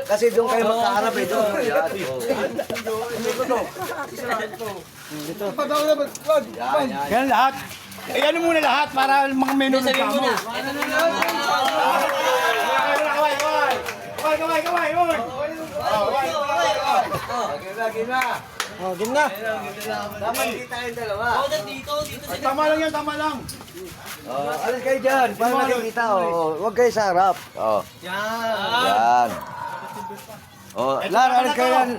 Kasi doon kayo magkaharap eh. Doon. Yan. Yan. Yan lahat. Eh, ano muna lahat para mga menu ng kamo. Oh, game na. Tama kita yung dalawa. Tama lang yan, tama lang. Alis kayo dyan. Para nakikita. Huwag kayo sa harap. Yan. Lar, alis kayo yan.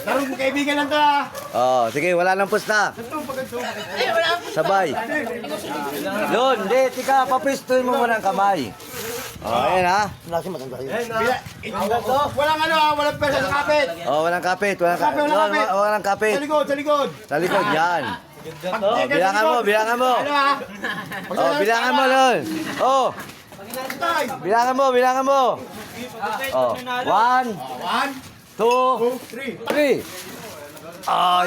Darong kaibigan lang ka. Sige, wala nang pusta. Sabay. Yun, hindi, tika, papistuin mo muna ang kamay. Ayan ha. Walang ano ha, walang pesa sa kapit. Walang kapit, walang kapit. Walang kapit. Sa likod, sa likod. Sa likod, yan. Bilangan mo, bilangan mo. Ano ha? Bilangan mo, Lon. Bilangan mo, bilangan mo. 1, 2, 3.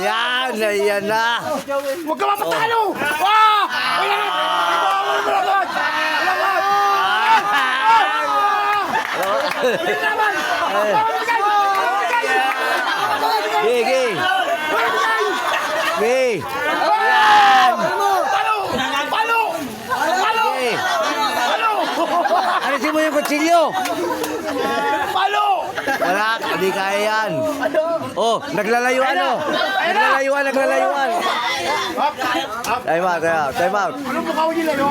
Yan, yan na. Huwag ka mapatalo! Wala Gigi. Gigi. Alisin mo yung kutsilyo. Wala, hindi kaya yan. Naglalayuan naglalayuan. Time out. Ano mo kawin nila, no?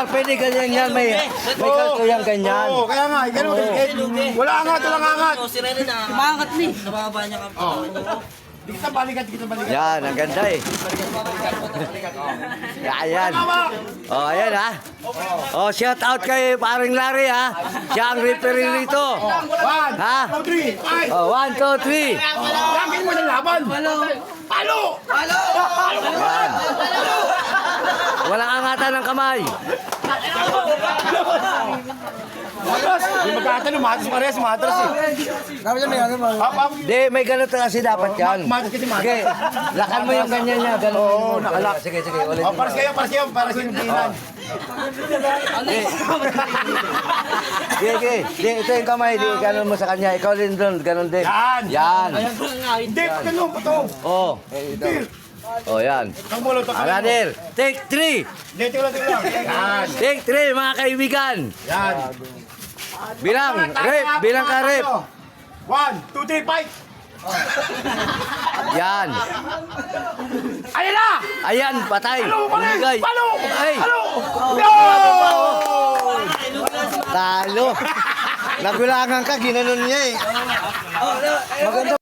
Pwede ganyan yan, may kalto yan ganyan. Kaya nga, wala angat, walang angat. Umangat ni. Nababa niya ka. Di kita balikan. Yan, ang ganda eh. Ayan. Ayan ha. Shout out kay paring Larry ha. Siya ang referee rito. 1, 2, 3, 5. 1, 2, 3. Lagin mo ng laban. Palo! Yan. Walang angatan ng kamay. Hindi magkakatalo, matas parehas, matas eh. Hindi, may ganito kasi dapat yan. Matas kasi matas. Sige, lakan mo yung ganyan niya. Oo, nakalak. Sige, ulit. Para sa hindilan. Sige. Ito yung kamay, ganun mo sa kanya. Ikaw din doon, ganun din. Yan. Hindi, ganun pa to. Yan. Another. Take 3. Hindi, tingnan. Yan. Take 3, mga kaibigan. Yan. Bilang ka, rep. 1, 2, 3, fight! Yan. Ayan na! Ayan, patay. Bumigay. Palo! Ay. Palo! Talo. Nagulangan ka, ginanon niya eh. Maganda.